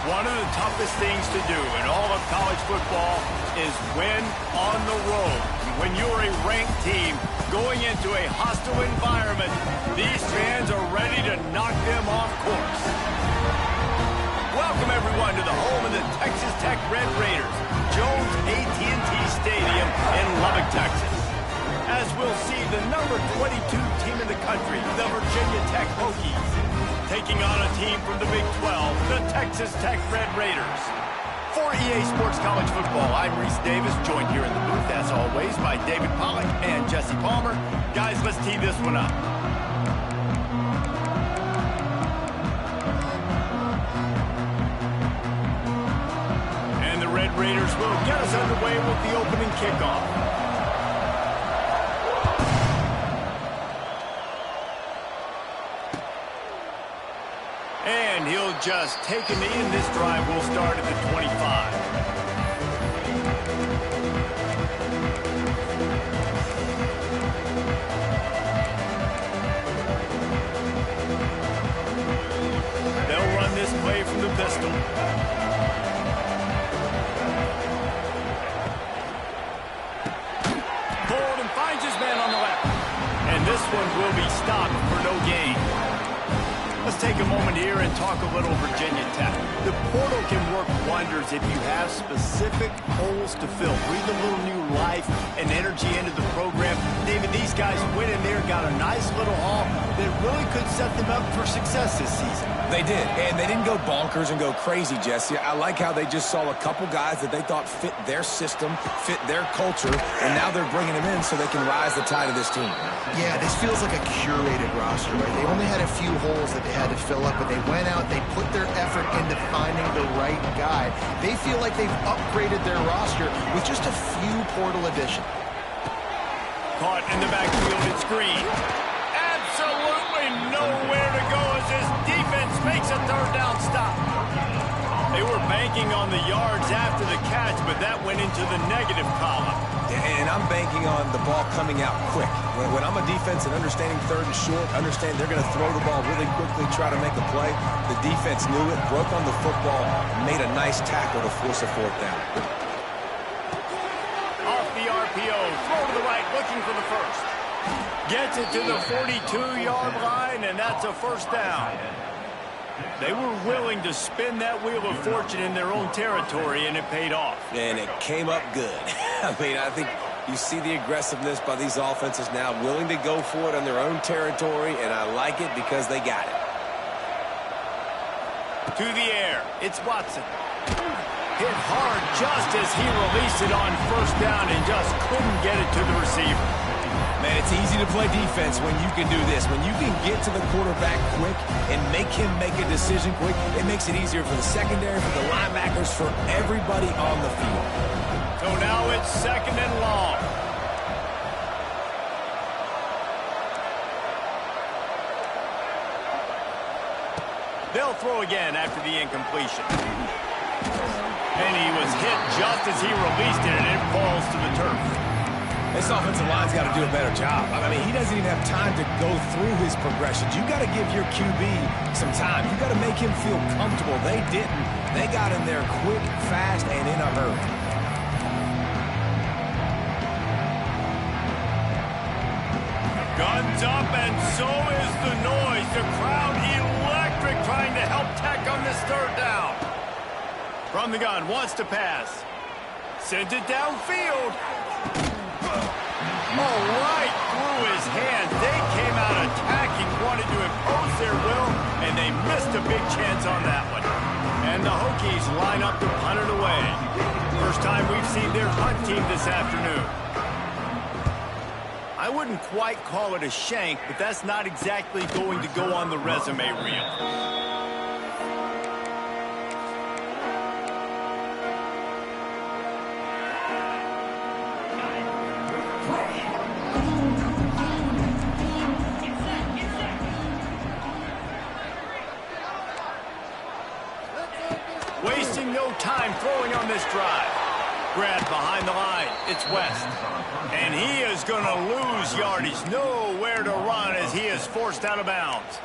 One of the toughest things to do in all of college football is win on the road. When you're a ranked team going into a hostile environment, these fans are ready to knock them off course. Welcome, everyone, to the home of the Texas Tech Red Raiders, Jones AT&T Stadium in Lubbock, Texas. As we'll see the number 22 team in the country, the Virginia Tech Hokies, taking on a team from the Big 12, the Texas Tech Red Raiders. For EA Sports College Football, I'm Reese Davis, joined here in the booth, as always, by David Pollack and Jesse Palmer. Guys, let's tee this one up. And the Red Raiders will get us underway with the opening kickoff. And he'll just take a knee, and this drive will start at the 25. They'll run this play from the pistol. Forward and finds his man on the left. And this one will be stopped for no gain. Let's take a moment here and talk a little Virginia Tech. The portal can work wonders if you have specific holes to fill. Breathe a little new life and energy into the program. David, these guys went in there, got a nice little haul that really could set them up for success this season. They did, and they didn't go bonkers and go crazy, Jesse. I like how they just saw a couple guys that they thought fit their system, fit their culture, and now they're bringing them in so they can rise the tide of this team. Yeah, this feels like a curated roster, right? They only had a few holes that they had to fill up, but they went out, they put their effort into finding the right guy. They feel like they've upgraded their roster with just a few portal additions. Caught in the backfield, it's Green. Absolutely nowhere to go as his defense makes a third down stop. They were banking on the yards after the catch, but that went into the negative column. And I'm banking on the ball coming out quick. When I'm a defense and understanding third and short, understand they're going to throw the ball really quickly, try to make a play. The defense knew it, broke on the football, made a nice tackle to force a fourth down. Off the RPO, throw to the right, looking for the first. Gets it to the 42-yard line, and that's a first down. They were willing to spin that wheel of fortune in their own territory, and it paid off. And it came up good. I mean, I think you see the aggressiveness by these offenses now, willing to go for it on their own territory, and I like it because they got it. To the air, it's Watson. Hit hard just as he released it on first down and just couldn't get it to the receiver. Man, it's easy to play defense when you can do this. When you can get to the quarterback quick and make him make a decision quick, it makes it easier for the secondary, for the linebackers, for everybody on the field. So now it's second and long. They'll throw again after the incompletion. And he was hit just as he released it, and it falls to the turf. This offensive line's got to do a better job. I mean, he doesn't even have time to go through his progressions. You got to give your QB some time. You got to make him feel comfortable. They didn't. They got in there quick, fast, and in a hurry. Guns up, and so is the noise. The crowd electric, trying to help Tech on this third down. From the gun, wants to pass. Sends it downfield. Oh, right through his hand. They came out attacking, wanted to impose their will, and they missed a big chance on that one. And the Hokies line up to punt it away. First time we've seen their punt team this afternoon. I wouldn't quite call it a shank, but that's not exactly going to go on the resume reel. Wasting no time throwing on this drive. Grabbed behind the line. It's West. And he is going to lose yardage. Nowhere to run as he is forced out of bounds.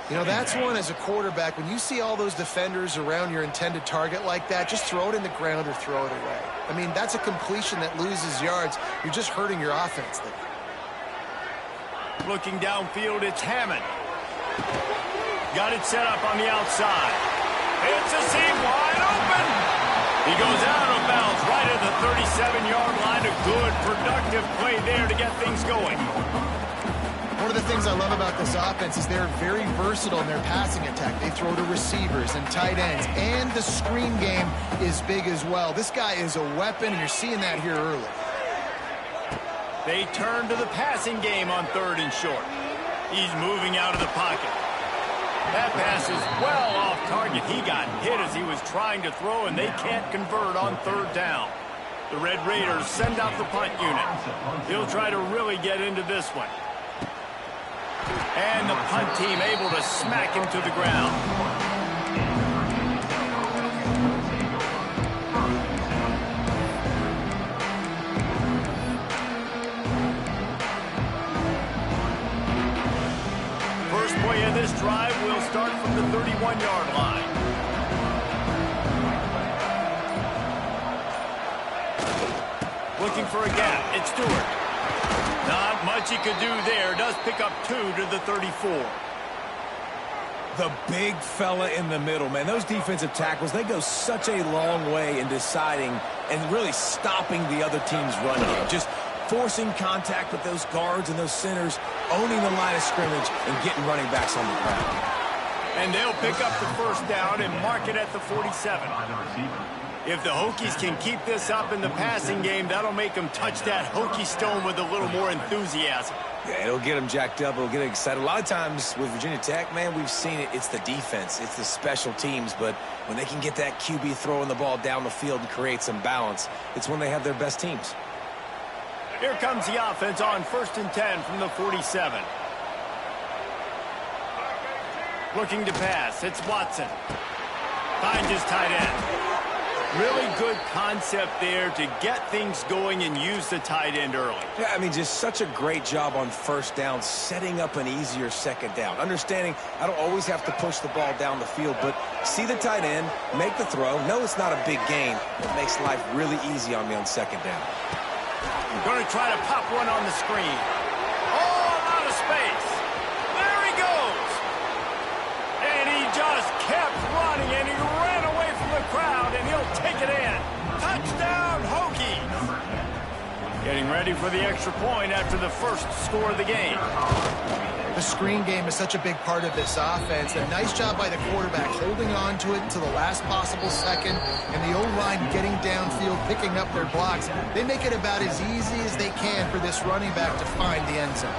You know, that's one as a quarterback. When you see all those defenders around your intended target like that, just throw it in the ground or throw it away. I mean, that's a completion that loses yards. You're just hurting your offense there. Looking downfield, it's Hammond. Got it set up on the outside. It's a seam wide open. He goes out of bounds right at the 37-yard line. A good, productive play there to get things going. One of the things I love about this offense is they're very versatile in their passing attack. They throw to receivers and tight ends, and the screen game is big as well. This guy is a weapon, and you're seeing that here early. They turn to the passing game on 3rd and short. He's moving out of the pocket. That pass is well off target. He got hit as he was trying to throw, and they can't convert on 3rd down. The Red Raiders send out the punt unit. He'll try to really get into this one. And the punt team able to smack him to the ground. First play of this drive will start from the 31-yard line. Looking for a gap. It's Stewart. Not much he could do there. Does pick up 2 to the 34. The big fella in the middle, man. Those defensive tackles, they go such a long way in deciding and really stopping the other team's run game. Just forcing contact with those guards and those centers, owning the line of scrimmage, and getting running backs on the ground. And they'll pick up the first down and mark it at the 47. If the Hokies can keep this up in the passing game, that'll make them touch that Hokie stone with a little more enthusiasm. Yeah, it'll get them jacked up. It'll get them excited. A lot of times with Virginia Tech, man, we've seen it. It's the defense. It's the special teams. But when they can get that QB throwing the ball down the field and create some balance, it's when they have their best teams. Here comes the offense on 1st and 10 from the 47. Looking to pass. It's Watson. Finds his tight end. Really good concept there to get things going and use the tight end early. Yeah, I mean, just such a great job on 1st down, setting up an easier 2nd down. Understanding I don't always have to push the ball down the field, but see the tight end, make the throw. No, it's not a big gain. It makes life really easy on me on 2nd down. Going to try to pop one on the screen. Oh, out of space. There he goes. And he just kept running, and he ran away from the crowd, and he'll take it in. Touchdown, Hokies. Getting ready for the extra point after the first score of the game. The screen game is such a big part of this offense. A nice job by the quarterback holding on to it until the last possible second, and the O-line getting downfield, picking up their blocks. They make it about as easy as they can for this running back to find the end zone.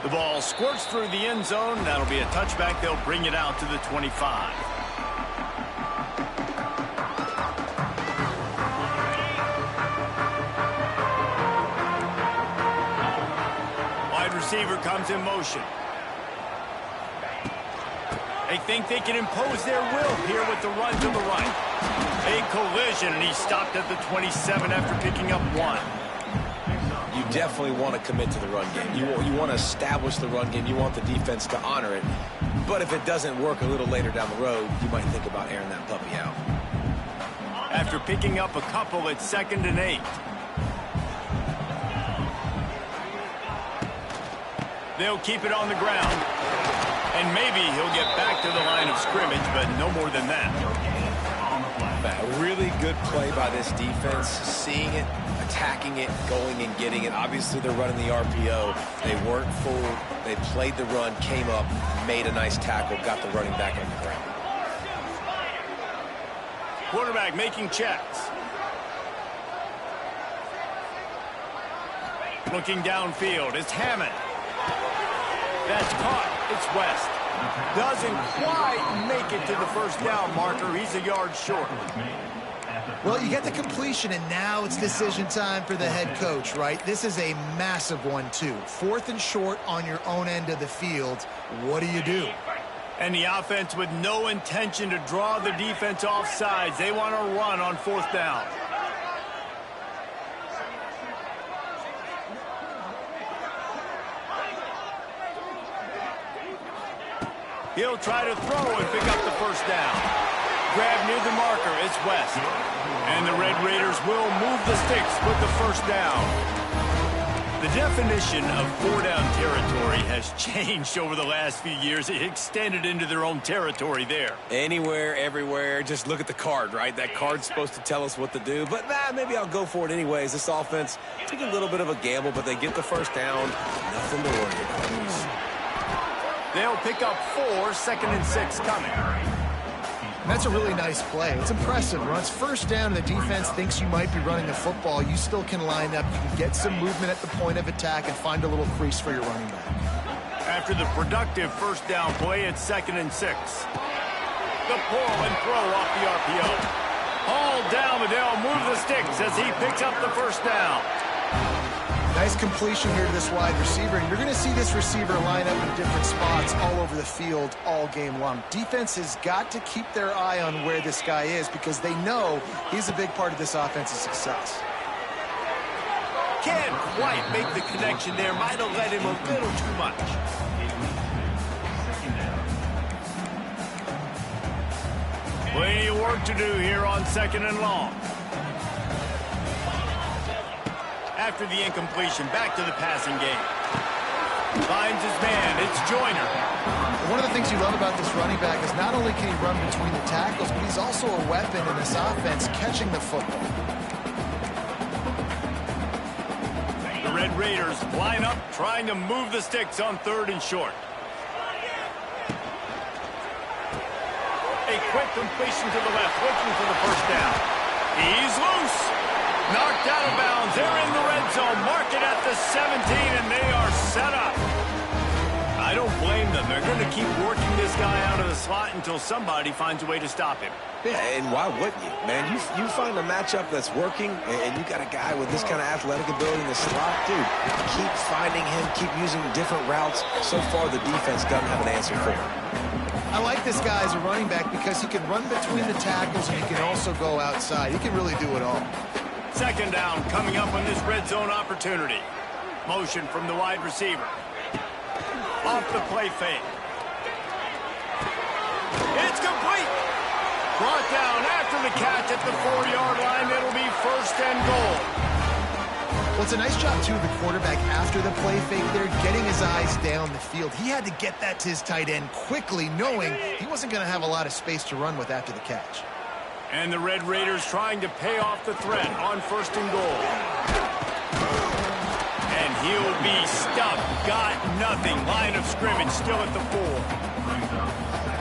The ball squirts through the end zone. That'll be a touchback. They'll bring it out to the 25. Receiver comes in motion. They think they can impose their will here with the run to the right. A collision, and he stopped at the 27 after picking up 1. You definitely want to commit to the run game. You want to establish the run game. You want the defense to honor it. But if it doesn't work a little later down the road, you might think about airing that puppy out. After picking up a couple, it's 2nd and 8. They'll keep it on the ground. And maybe he'll get back to the line of scrimmage, but no more than that. A really good play by this defense, seeing it, attacking it, going and getting it. Obviously, they're running the RPO. They weren't full. They played the run, came up, made a nice tackle, got the running back on the ground. Quarterback making checks. Looking downfield, it's Hammond. That's caught. It's West. Doesn't quite make it to the first down marker. He's a yard short. Well, you get the completion, and now it's decision time for the head coach, right? This is a massive one, too. 4th and short on your own end of the field. What do you do? And the offense with no intention to draw the defense off sides. They want to run on 4th down. He'll try to throw and pick up the first down. Grab near the marker, it's West. And the Red Raiders will move the sticks with the first down. The definition of four-down territory has changed over the last few years. It extended into their own territory there. Anywhere, everywhere. Just look at the card, right? That card's supposed to tell us what to do. But maybe I'll go for it anyways. This offense took a little bit of a gamble, but they get the first down. Nothing to worry about. They'll pick up 4, 2nd and 6 coming. That's a really nice play. It's impressive. When it's first down and the defense thinks you might be running the football, you still can line up. You can get some movement at the point of attack and find a little crease for your running back. After the productive first down play, it's 2nd and 6. The pull and throw off the RPO. All down, but they'll move the sticks as he picks up the first down. Nice completion here to this wide receiver. And you're going to see this receiver line up in different spots all over the field all game long. Defense has got to keep their eye on where this guy is because they know he's a big part of this offense's success. Can't quite make the connection there. Might have led him a little too much. Plenty of work to do here on 2nd and long. After the incompletion, back to the passing game. Finds his man, it's Joyner. One of the things you love about this running back is not only can he run between the tackles, but he's also a weapon in this offense catching the football. The Red Raiders line up, trying to move the sticks on 3rd and short. A quick completion to the left, looking for the first down. He's loose. Knocked out of bounds. They're in the red zone. Mark it at the 17, and they are set up. I don't blame them. They're going to keep working this guy out of the slot until somebody finds a way to stop him. Yeah, and why wouldn't you, man? You find a matchup that's working, and you got a guy with this kind of athletic ability in the slot, dude. Keep finding him, keep using different routes. So far, the defense doesn't have an answer for him. I like this guy as a running back because he can run between the tackles and he can also go outside. He can really do it all. 2nd down coming up on this red zone opportunity. Motion from the wide receiver. Off the play fake. It's complete. Brought down after the catch at the 4-yard line. It'll be 1st and goal. Well, it's a nice job, too, of the quarterback after the play fake there, getting his eyes down the field. He had to get that to his tight end quickly, knowing he wasn't going to have a lot of space to run with after the catch. And the Red Raiders trying to pay off the threat on 1st and goal. And he'll be stuffed. Got nothing. Line of scrimmage still at the 4.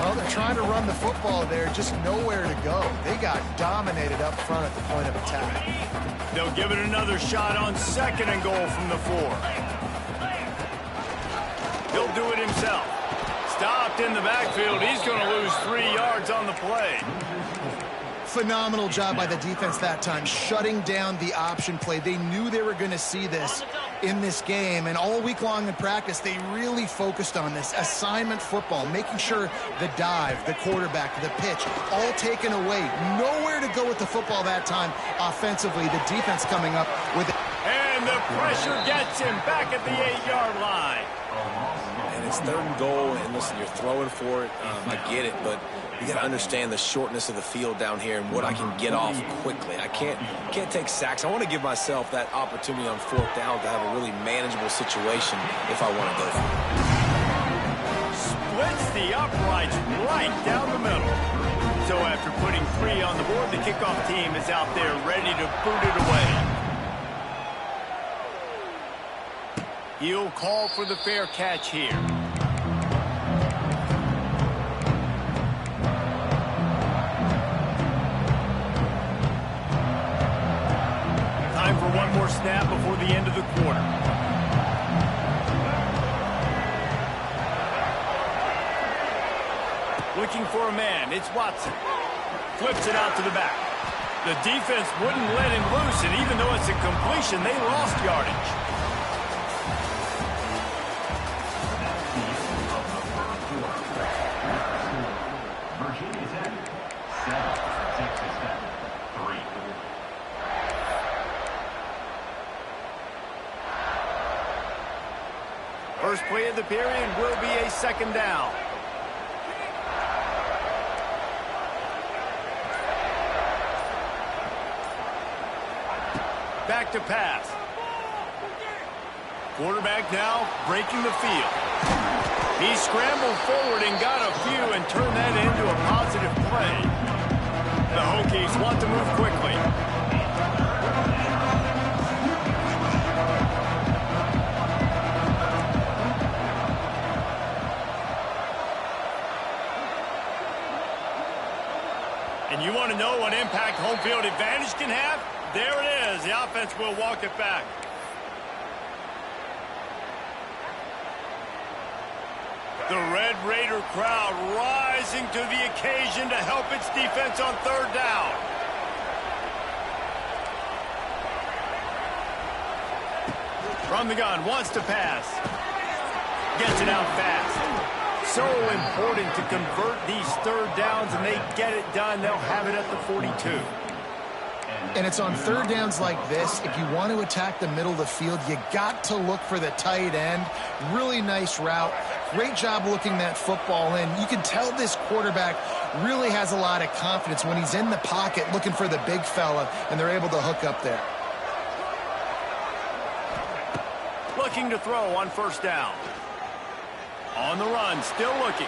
Well, they're trying to run the football there, just nowhere to go. They got dominated up front at the point of attack. They'll give it another shot on 2nd and goal from the 4. He'll do it himself. Stopped in the backfield. He's going to lose 3 yards on the play. Phenomenal job by the defense that time, shutting down the option play. They knew they were going to see this in this game, and all week long in practice, they really focused on this assignment football, making sure the dive, the quarterback, the pitch, all taken away. Nowhere to go with the football that time offensively. The defense coming up with it. And the pressure gets him back at the 8-yard line. And it's 3rd and goal, and listen, you're throwing for it. I get it, but you got to understand the shortness of the field down here and what I can get off quickly. I can't take sacks. I want to give myself that opportunity on 4th down to have a really manageable situation if I want to go for it. Splits the uprights right down the middle. So after putting 3 on the board, the kickoff team is out there ready to boot it away. He'll call for the fair catch here. Time for one more snap before the end of the quarter. Looking for a man, it's Watson. Flips it out to the back. The defense wouldn't let him loose, and even though it's a completion, they lost yardage. First play of the period will be a 2nd down. Back to pass. Quarterback now breaking the field. He scrambled forward and got a few and turned that into a positive play. The Hokies want to move quickly. And you want to know what impact home field advantage can have? There it is. The offense will walk it back. The Red Raider crowd rising to the occasion to help its defense on third down. From the gun, wants to pass. Gets it out fast. So important to convert these third downs, and they get it done. They'll have it at the 42. And it's on third downs like this. If you want to attack the middle of the field, you got to look for the tight end. Really nice route. Great job looking that football in. You can tell this quarterback really has a lot of confidence when he's in the pocket looking for the big fella, and they're able to hook up there. Looking to throw on first down. On the run, still looking.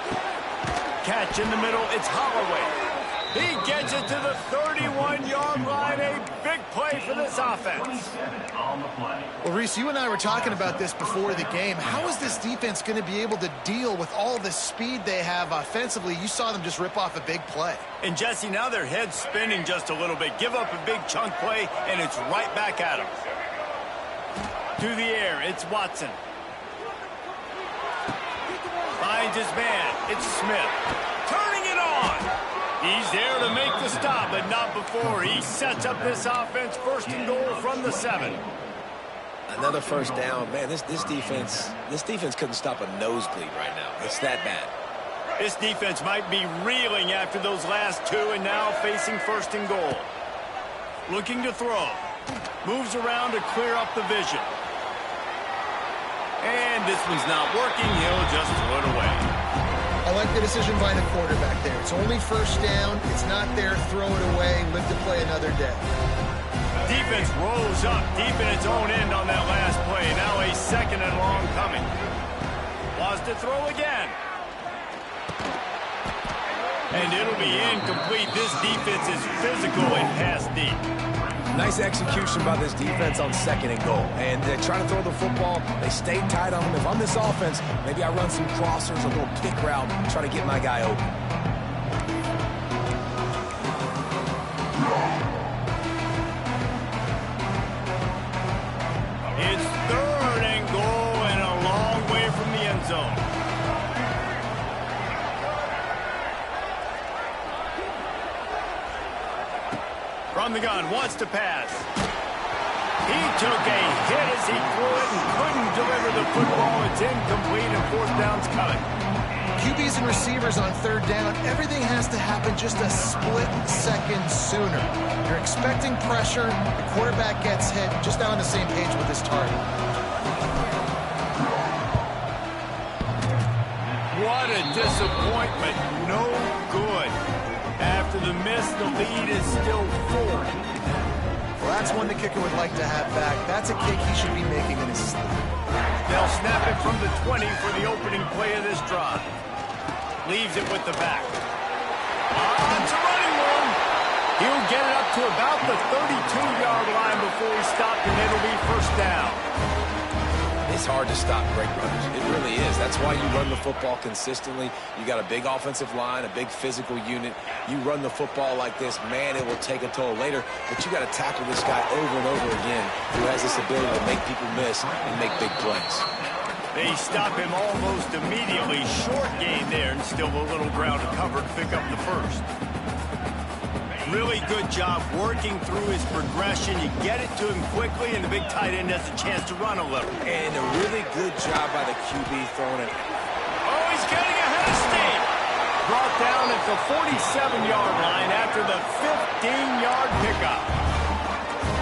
Catch in the middle, it's Holloway. He gets it to the 31-yard line. A big play for this offense. Well, Reese, you and I were talking about this before the game. How is this defense going to be able to deal with all the speed they have offensively? You saw them just rip off a big play. And, Jesse, now their head's spinning just a little bit. Give up a big chunk play, and it's right back at them. To the air, it's Watson. Finds his man. It's Smith. Turning it on. He's there to make the stop, but not before. He sets up this offense first and goal from the 7. Another first down. Man, this defense couldn't stop a nosebleed right now. It's that bad. This defense might be reeling after those last two and now facing first and goal. Looking to throw. Moves around to clear up the vision. And this one's not working. He'll just throw it away. I like the decision by the quarterback there. It's only first down. It's not there. Throw it away. Live to play another day. Defense rose up deep in its own end on that last play. Now a second and long coming. Wants to throw again. And it'll be incomplete. This defense is physical and pass deep. Nice execution by this defense on second and goal. And they're trying to throw the football. They stay tight on them. If I'm this offense, maybe I run some crossers, a little kick route, try to get my guy open. It's third and goal and a long way from the end zone. From the gun, wants to pass. He took a hit as he threw it and couldn't deliver the football. It's incomplete and fourth down's coming. QBs and receivers on third down, everything has to happen just a split second sooner. You're expecting pressure, the quarterback gets hit, just not on the same page with his target. What a disappointment. No good. After the miss, the lead is still 4. Well, that's one the kicker would like to have back. That's a kick he should be making in his sleep. They'll snap it from the 20 for the opening play of this drive. Leaves it with the back. It's a running one. He'll get it up to about the 32-yard line before he stopped, and it'll be first down. It's hard to stop great runners. It really is. That's why you run the football consistently. You got a big offensive line, a big physical unit. You run the football like this, man, it will take a toll later. But you got to tackle this guy over and over again who has this ability to make people miss and make big plays. They stop him almost immediately. Short gain there, and still a little ground to cover to pick up the first. Really good job working through his progression. You get it to him quickly, and the big tight end has a chance to run a little. And a really good job by the QB throwing it. Oh, he's getting ahead of steam. Brought down at the 47-yard line after the 15-yard pickup.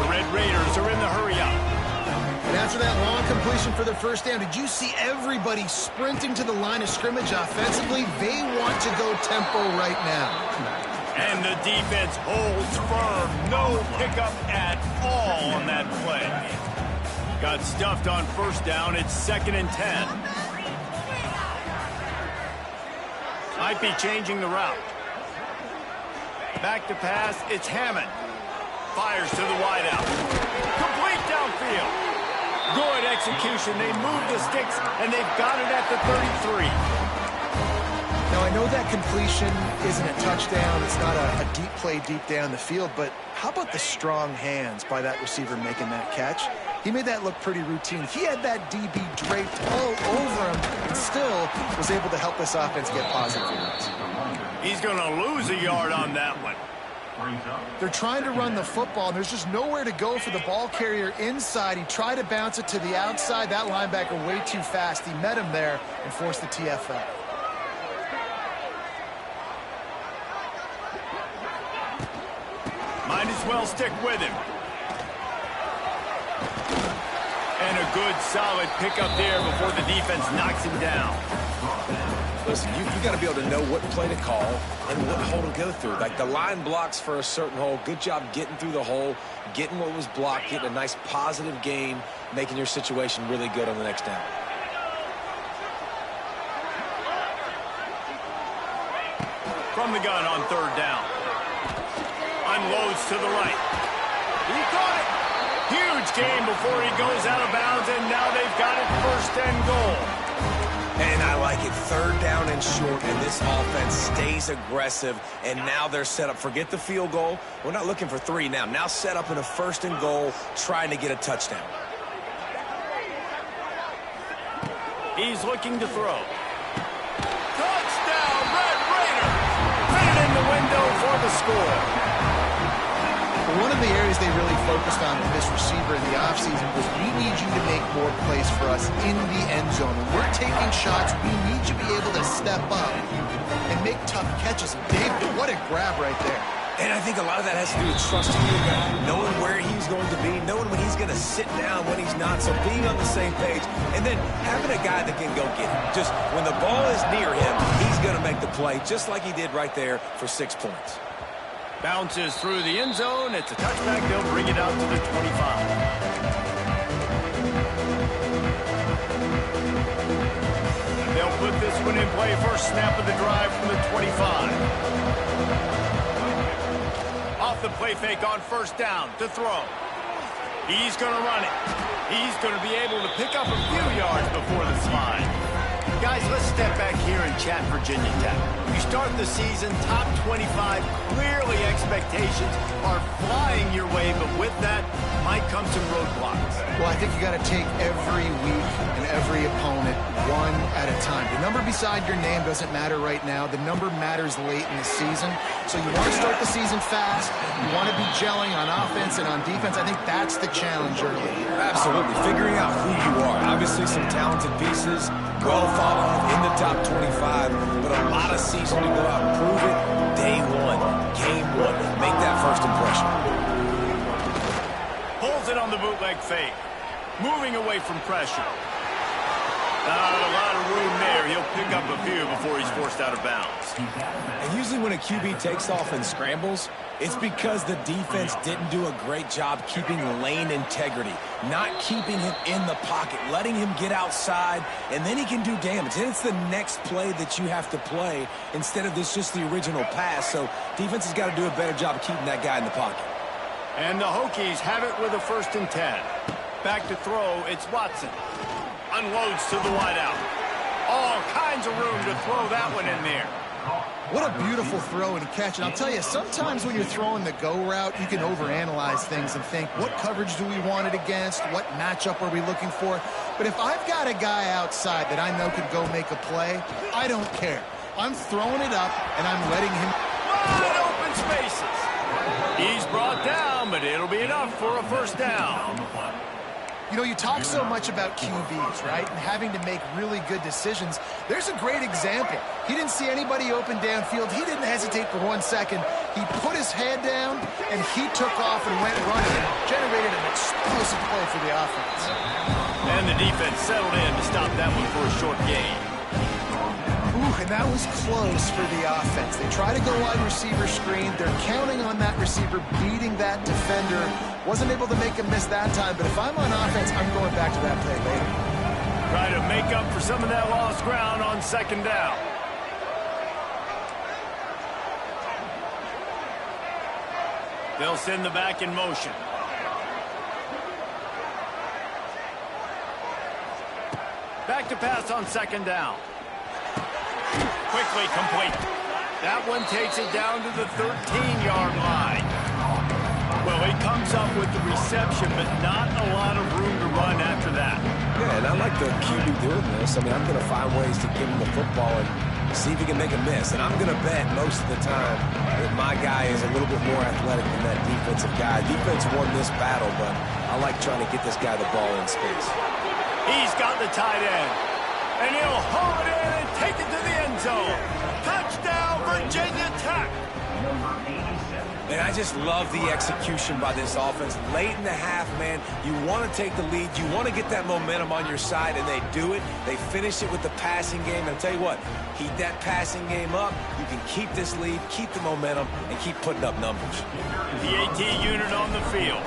The Red Raiders are in the hurry-up. And after that long completion for the first down, did you see everybody sprinting to the line of scrimmage offensively? They want to go tempo right now. And the defense holds firm. No pickup at all on that play. Got stuffed on first down. It's 2nd and 10. Might be changing the route. Back to pass. It's Hammond. Fires to the wideout. Complete downfield. Good execution. They move the sticks, and they've got it at the 33. Now, I know that completion isn't a touchdown. It's not a deep play deep down the field, but how about the strong hands by that receiver making that catch? He made that look pretty routine. He had that DB draped all over him and still was able to help this offense get positive yards. He's going to lose a yard on that one. They're trying to run the football, and there's just nowhere to go for the ball carrier inside. He tried to bounce it to the outside. That linebacker way too fast. He met him there and forced the TFL. Might as well stick with him. And a good, solid pickup there before the defense knocks him down. Listen, you got to be able to know what play to call and what hole to go through. Like the line blocks for a certain hole. Good job getting through the hole, getting what was blocked, getting a nice positive gain, making your situation really good on the next down. From the gun on 3rd down. Unloads to the right. He caught it. Huge gain before he goes out of bounds, and now they've got it 1st and goal. And I like it 3rd down and short, and this offense stays aggressive, and now they're set up. Forget the field goal. We're not looking for 3 now. Now set up in a 1st and goal, trying to get a touchdown. He's looking to throw. Touchdown, Red Raiders! Put it in the window for the score. One of the areas they really focused on with this receiver in the offseason was we need you to make more plays for us in the end zone. When we're taking shots, we need you to be able to step up and make tough catches. David, what a grab right there. And I think a lot of that has to do with trusting your guy, knowing where he's going to be, knowing when he's going to sit down, when he's not, so being on the same page, and then having a guy that can go get it. Just when the ball is near him, he's going to make the play, just like he did right there for 6 points. Bounces through the end zone. It's a touchback. They'll bring it out to the 25. They'll put this one in play. First snap of the drive from the 25. Off the play fake on 1st down to throw. He's going to run it. He's going to be able to pick up a few yards before the slide. Guys, let's step back here and chat Virginia Tech. You start the season top 25. Clearly expectations are flying your way, but with that might come some roadblocks. Well, I think you got to take every week and every opponent one at a time. The number beside your name doesn't matter right now. The number matters late in the season. So you want to start the season fast. You want to be gelling on offense and on defense. I think that's the challenge early. Absolutely. Figuring out who you are. Obviously some talented pieces, well thought of in the top 25, but a lot of season to go out and prove it. Day 1, game 1. Make that first impression. Pulls it on the bootleg fake. Moving away from pressure. Not a lot of room there. He'll pick up a few before he's forced out of bounds. And usually when a QB takes off and scrambles, it's because the defense didn't do a great job keeping lane integrity, not keeping him in the pocket, letting him get outside, and then he can do damage. And it's the next play that you have to play instead of this just the original pass. So defense has got to do a better job of keeping that guy in the pocket. And the Hokies have it with a 1st and 10. Back to throw, it's Watson. Unloads to the wideout. All kinds of room to throw that one in there. What a beautiful throw and catch. And I'll tell you, sometimes when you're throwing the go route, you can overanalyze things and think, what coverage do we want it against? What matchup are we looking for? But if I've got a guy outside that I know could go make a play, I don't care. I'm throwing it up, and I'm letting him... Wide open spaces. He's brought down, but it'll be enough for a 1st down. You know, you talk so much about QBs, right, and having to make really good decisions. There's a great example. He didn't see anybody open downfield. He didn't hesitate for 1 second. He put his head down, and he took off and went running and generated an explosive play for the offense. And the defense settled in to stop that one for a short gain. Ooh, and that was close for the offense. They try to go wide receiver screen. They're counting on that receiver beating that defender. Wasn't able to make him miss that time, but if I'm on offense, I'm going back to that play later. Try to make up for some of that lost ground on second down. They'll send the back in motion. Back to pass on second down. Quickly complete. That one takes it down to the 13-yard line. Well, he comes up with the reception, but not a lot of room to run after that. Yeah, and I like the QB doing this. I mean, I'm going to find ways to give him the football and see if he can make a miss. And I'm going to bet most of the time that my guy is a little bit more athletic than that defensive guy. Defense won this battle, but I like trying to get this guy the ball in space. He's got the tight end, and he'll haul it in and take it to the end zone. Touchdown, Virginia Tech. And I just love the execution by this offense. Late in the half, man, you want to take the lead. You want to get that momentum on your side, and they do it. They finish it with the passing game. And I'll tell you what, heat that passing game up. You can keep this lead, keep the momentum, and keep putting up numbers. The AT unit on the field.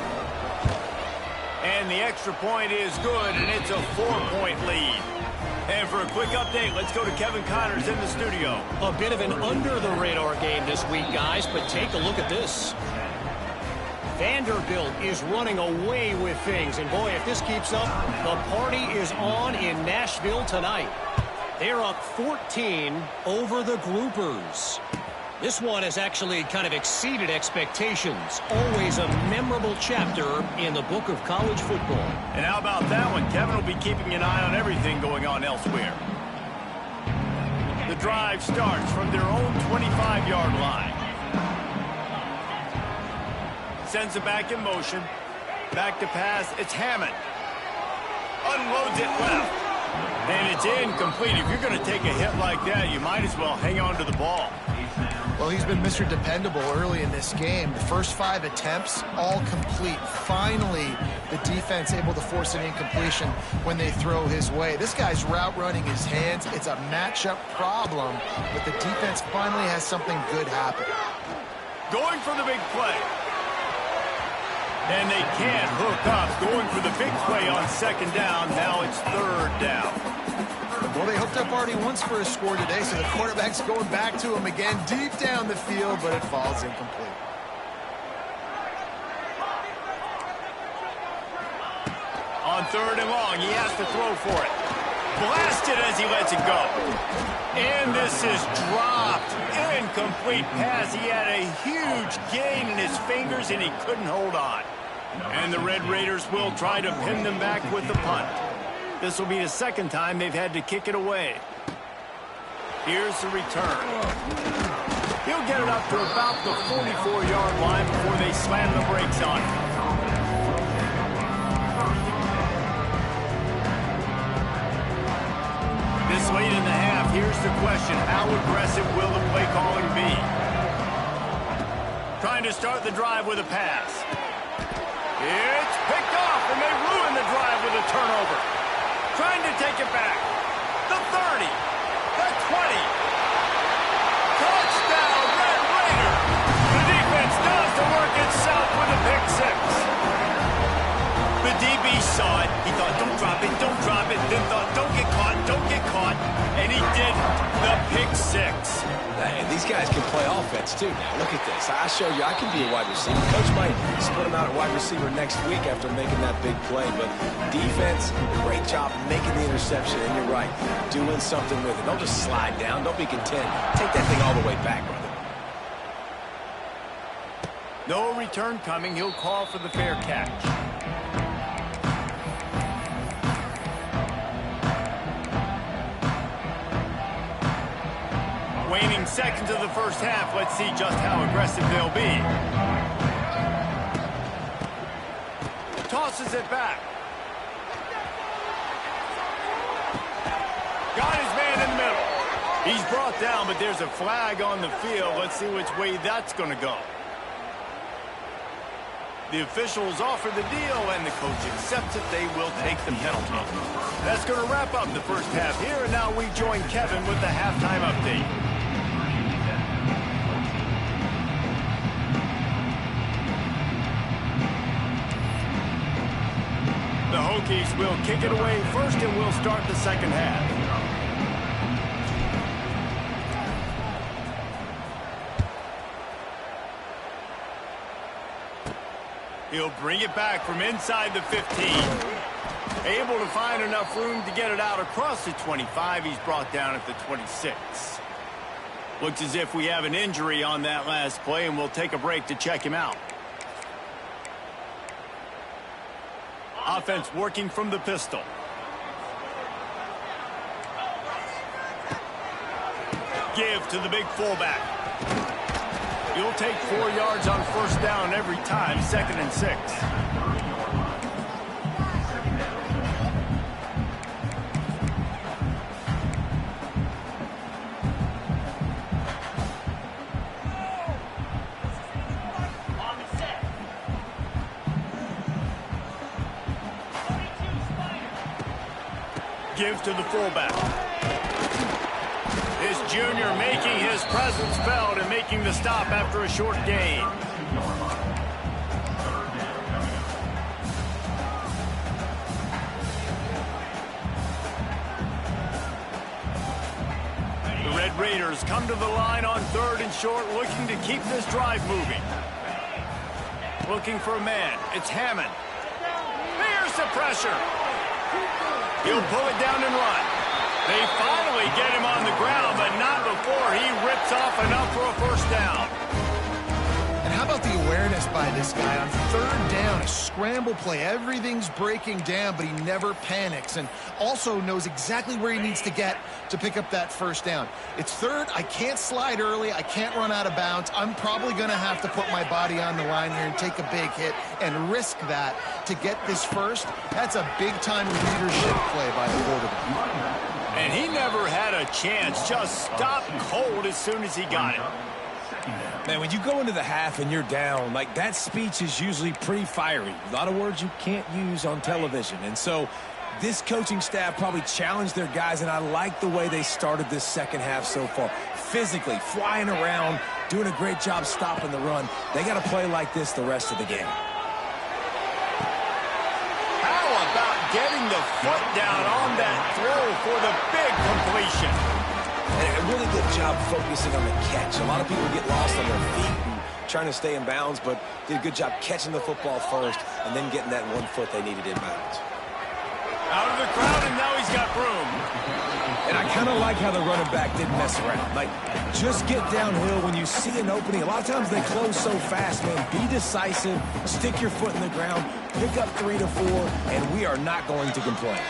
And the extra point is good, and it's a 4-point lead. And for a quick update, let's go to Kevin Connors in the studio. A bit of an under-the-radar game this week, guys, but take a look at this. Vanderbilt is running away with things, and boy, if this keeps up, the party is on in Nashville tonight. They're up 14 over the Groupers. This one has actually kind of exceeded expectations. Always a memorable chapter in the book of college football. And how about that one? Kevin will be keeping an eye on everything going on elsewhere. The drive starts from their own 25-yard line. Sends it back in motion. Back to pass. It's Hammond. Unloads it left. And it's incomplete. If you're going to take a hit like that, you might as well hang on to the ball. Well, he's been Mr. Dependable early in this game. The first 5 attempts, all complete. Finally, the defense able to force an incompletion when they throw his way. This guy's route running his hands. It's a matchup problem, but the defense finally has something good happen. Going for the big play. And they can't hook up. Going for the big play on second down. Now it's third down. Well, they hooked up already once for a score today, so the quarterback's going back to him again deep down the field, but it falls incomplete. On third and long, he has to throw for it. Blasted as he lets it go. And this is dropped. Incomplete pass. He had a huge gain in his fingers, and he couldn't hold on. And the Red Raiders will try to pin them back with the punt. This will be the second time they've had to kick it away. Here's the return. He'll get it up to about the 44-yard line before they slam the brakes on it. This late in the half, here's the question. How aggressive will the play calling be? Trying to start the drive with a pass. It's picked off, and they ruin the drive with a turnover. Trying to take it back. The 30. The 20. Touchdown, Red Raider. The defense does the work itself with a pick six. The DB saw it. He thought, don't drop it, don't drop it. Then thought, don't get caught, don't get caught. And he did the pick six. And these guys can play offense, too, now. Look at this. I showed you I can be a wide receiver. Coach might split him out at wide receiver next week after making that big play. But defense, great job making the interception. And you're right, doing something with it. Don't just slide down. Don't be content. Take that thing all the way back, brother. No return coming. He'll call for the fair catch. Waning seconds of the first half. Let's see just how aggressive they'll be. Tosses it back. Got his man in the middle. He's brought down, but there's a flag on the field. Let's see which way that's going to go. The officials offer the deal, and the coach accepts it. They will take the penalty. That's going to wrap up the first half here, and now we join Kevin with the halftime update. The Hokies will kick it away first, and we'll start the second half. He'll bring it back from inside the 15. Able to find enough room to get it out across the 25. He's brought down at the 26. Looks as if we have an injury on that last play, and we'll take a break to check him out. Offense working from the pistol. Give to the big fullback. You'll take 4 yards on first down every time, 2nd and 6. Give to the fullback. This junior making his presence felt and making the stop after a short gain. The Red Raiders come to the line on 3rd and short, looking to keep this drive moving. Looking for a man. It's Hammond. There's the pressure. He'll pull it down and run. They finally get him on the ground, but not before he rips off enough for a first down. And how about the awareness by this guy on 3rd down? A scramble play. Everything's breaking down, but he never panics and also knows exactly where he needs to get to pick up that first down. It's 3rd. I can't slide early. I can't run out of bounds. I'm probably going to have to put my body on the line here and take a big hit and risk that to get this first. That's a big-time leadership play by the quarterback. And he never had a chance. Just stopped cold as soon as he got it. Man, when you go into the half and you're down, like, that speech is usually pretty fiery. A lot of words you can't use on television. And so this coaching staff probably challenged their guys, and I like the way they started this second half so far. Physically, flying around, doing a great job stopping the run. They got to play like this the rest of the game. How about getting the foot down on that throw for the big completion? And a really good job focusing on the catch. A lot of people get lost on their feet and trying to stay in bounds, but did a good job catching the football first and then getting that 1 foot they needed in bounds. Out of the crowd, and now he's got room. And I kind of like how the running back didn't mess around. Like, just get downhill when you see an opening. A lot of times they close so fast, man. Be decisive, stick your foot in the ground, pick up 3 to 4, and we are not going to complain.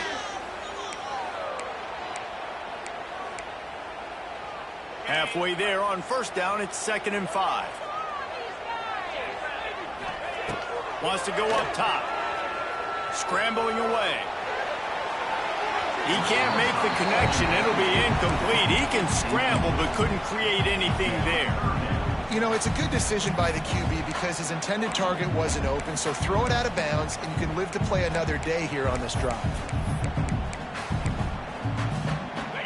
Halfway there on first down, it's 2nd and 5. Wants to go up top. Scrambling away. He can't make the connection. It'll be incomplete. He can scramble, but couldn't create anything there. You know, it's a good decision by the QB because his intended target wasn't open, so throw it out of bounds, and you can live to play another day here on this drive.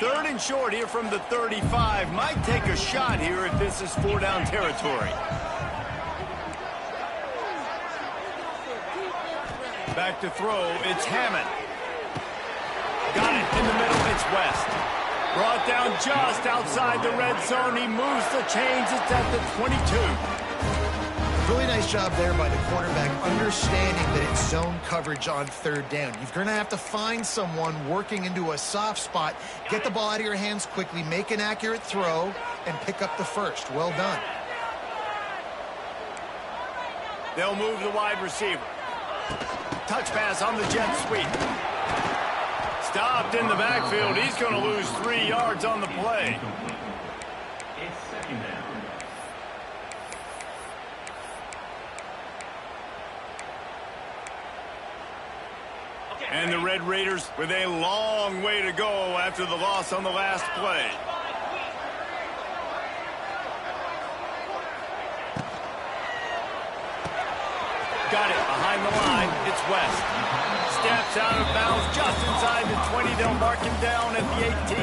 3rd and short here from the 35. Might take a shot here if this is 4-down territory. Back to throw, it's Hammond. Got it in the middle, it's West. Brought down just outside the red zone. He moves the chains, it's at the 22. Really nice job there by the quarterback, understanding that it's zone coverage on 3rd down. You're going to have to find someone working into a soft spot, get the ball out of your hands quickly, make an accurate throw, and pick up the first. Well done. They'll move the wide receiver. Touch pass on the jet sweep. Stopped in the backfield. He's going to lose 3 yards on the play. And the Red Raiders with a long way to go after the loss on the last play. got it behind the line. It's West. Steps out of bounds just inside the 20. They'll mark him down at the 18.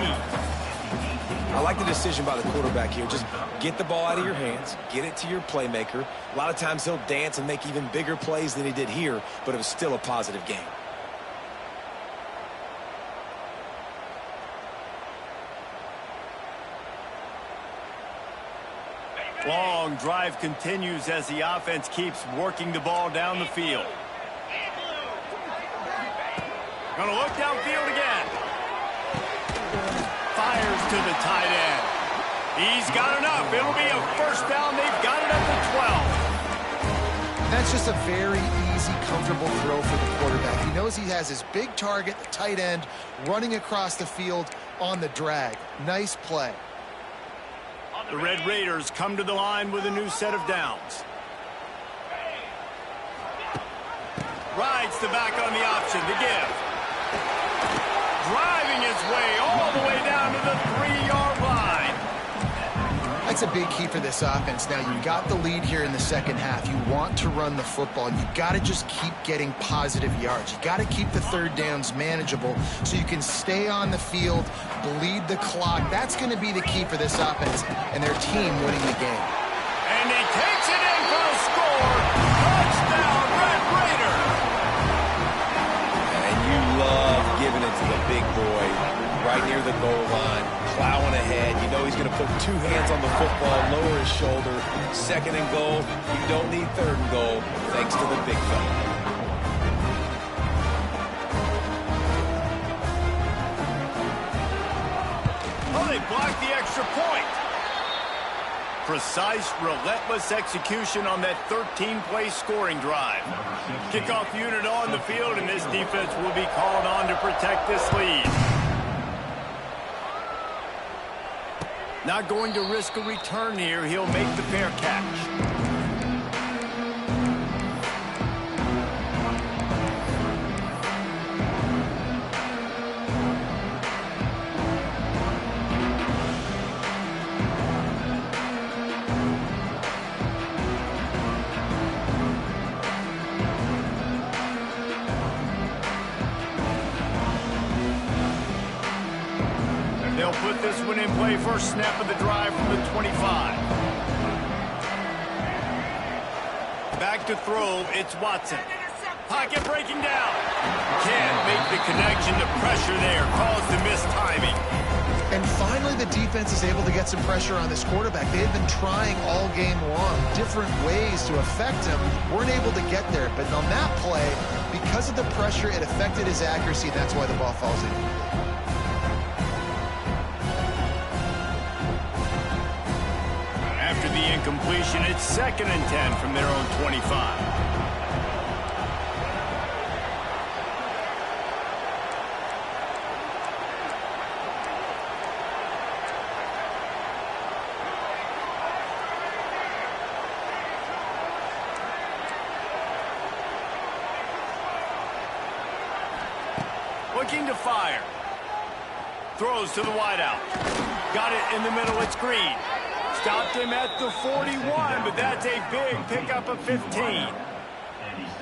I like the decision by the quarterback here. Just get the ball out of your hands, get it to your playmaker. A lot of times he'll dance and make even bigger plays than he did here, but it was still a positive game. Long drive continues as the offense keeps working the ball down the field. Gonna look downfield again. Fires to the tight end. He's got enough. It'll be a first down. They've got it at the 12. That's just a very easy, comfortable throw for the quarterback. He knows he has his big target, the tight end, running across the field on the drag. Nice play. The Red Raiders come to the line with a new set of downs. Rides the back on the option to give. Driving his way all the way down to the 3-yard line. That's a big key for this offense. Now, you've got the lead here in the second half. You want to run the football. You've got to just keep getting positive yards. You've got to keep the third downs manageable so you can stay on the field, bleed the clock. That's going to be the key for this offense and their team winning the game. And he takes it in for the score. Touchdown, Red Raiders. And you love giving it to the big boy right near the goal line, plowing ahead. You know he's going to put two hands on the football, lower his shoulder. Second and goal. You don't need third and goal thanks to the big fella. Oh, they blocked the extra point. Precise, relentless execution on that 13-play scoring drive. Kickoff unit on the field, and this defense will be called on to protect this lead. Not going to risk a return here. He'll make the fair catch. They'll put this one in play. First snap of the drive from the 25. Back to throw. It's Watson. Pocket breaking down. Can't make the connection. The pressure there caused the missed timing. And finally, the defense is able to get some pressure on this quarterback. They had been trying all game long different ways to affect him. Weren't able to get there. But on that play, because of the pressure, it affected his accuracy. And that's why the ball falls in. After the incompletion, it's 2nd and 10 from their own 25. Looking to fire. Throws to the wideout. Got it in the middle. It's Green. Stopped him at the 41, but that's a big pickup of 15.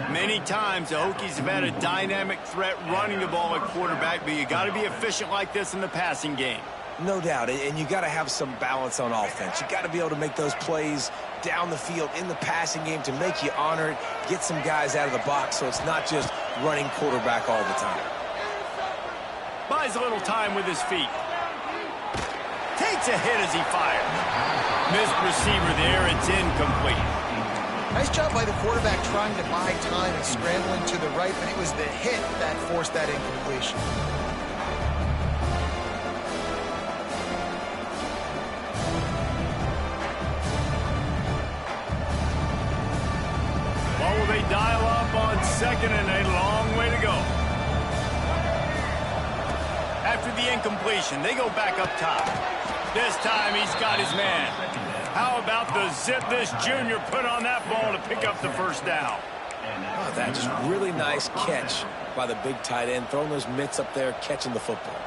Many times the Hokies have had a dynamic threat running the ball at quarterback, but you got to be efficient like this in the passing game. No doubt, and you got to have some balance on offense. You got to be able to make those plays down the field in the passing game to make you honor it, get some guys out of the box so it's not just running quarterback all the time. Buys a little time with his feet. Takes a hit as he fires. Missed receiver there. It's incomplete. Nice job by the quarterback trying to buy time and scrambling to the right, but it was the hit that forced that incompletion. Well, will they dial up on 2nd and a long way to go? After the incompletion, they go back up top. This time he's got his man. How about the zip this junior put on that ball to pick up the first down? Oh, that's just really nice catch by the big tight end, throwing those mitts up there, catching the football.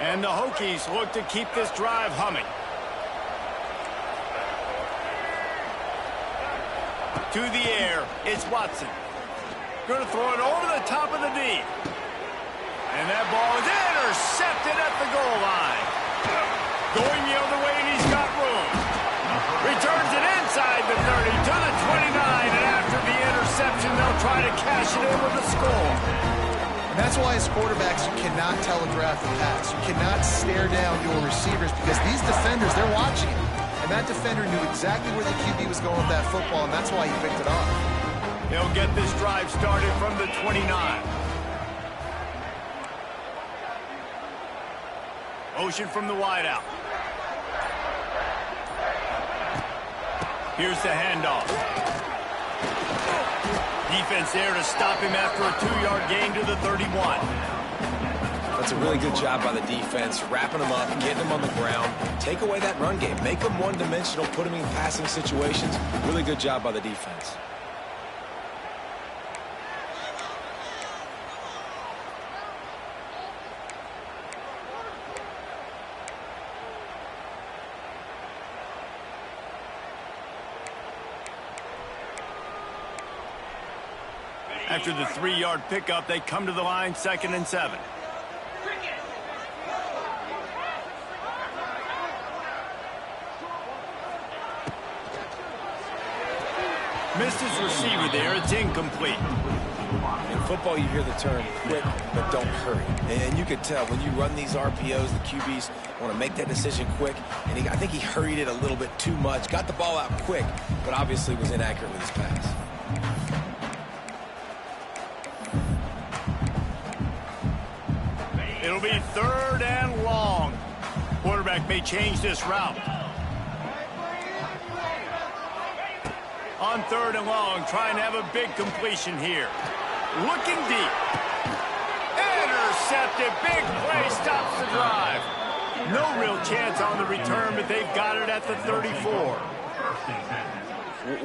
And the Hokies look to keep this drive humming. to the air. It's Watson. Going to throw it over the top of the knee. And that ball is intercepted at the goal line. Going the other way, and he's got room. Returns it inside the 30 to the 29. And after the interception, they'll try to cash it in with a score. And that's why as quarterbacks, you cannot telegraph the pass. You cannot stare down your receivers because these defenders, they're watching it. And that defender knew exactly where the QB was going with that football, and that's why he picked it off. They'll get this drive started from the 29. Motion from the wideout. Here's the handoff. Defense there to stop him after a 2-yard gain to the 31. That's a really good job by the defense, wrapping them up, getting them on the ground. Take away that run game. Make them one-dimensional, put them in passing situations. Really good job by the defense. After the 3-yard pickup, they come to the line, 2nd and 7. Missed his receiver there. It's incomplete. In football, you hear the term quick, but don't hurry. And you could tell when you run these RPOs, the QBs want to make that decision quick. And I think he hurried it a little bit too much. Got the ball out quick, but obviously was inaccurate with his pass. It'll be 3rd and long. Quarterback may change this route. On 3rd and long, trying to have a big completion here. Looking deep. Intercepted. Big play stops the drive. No real chance on the return, but they've got it at the 34.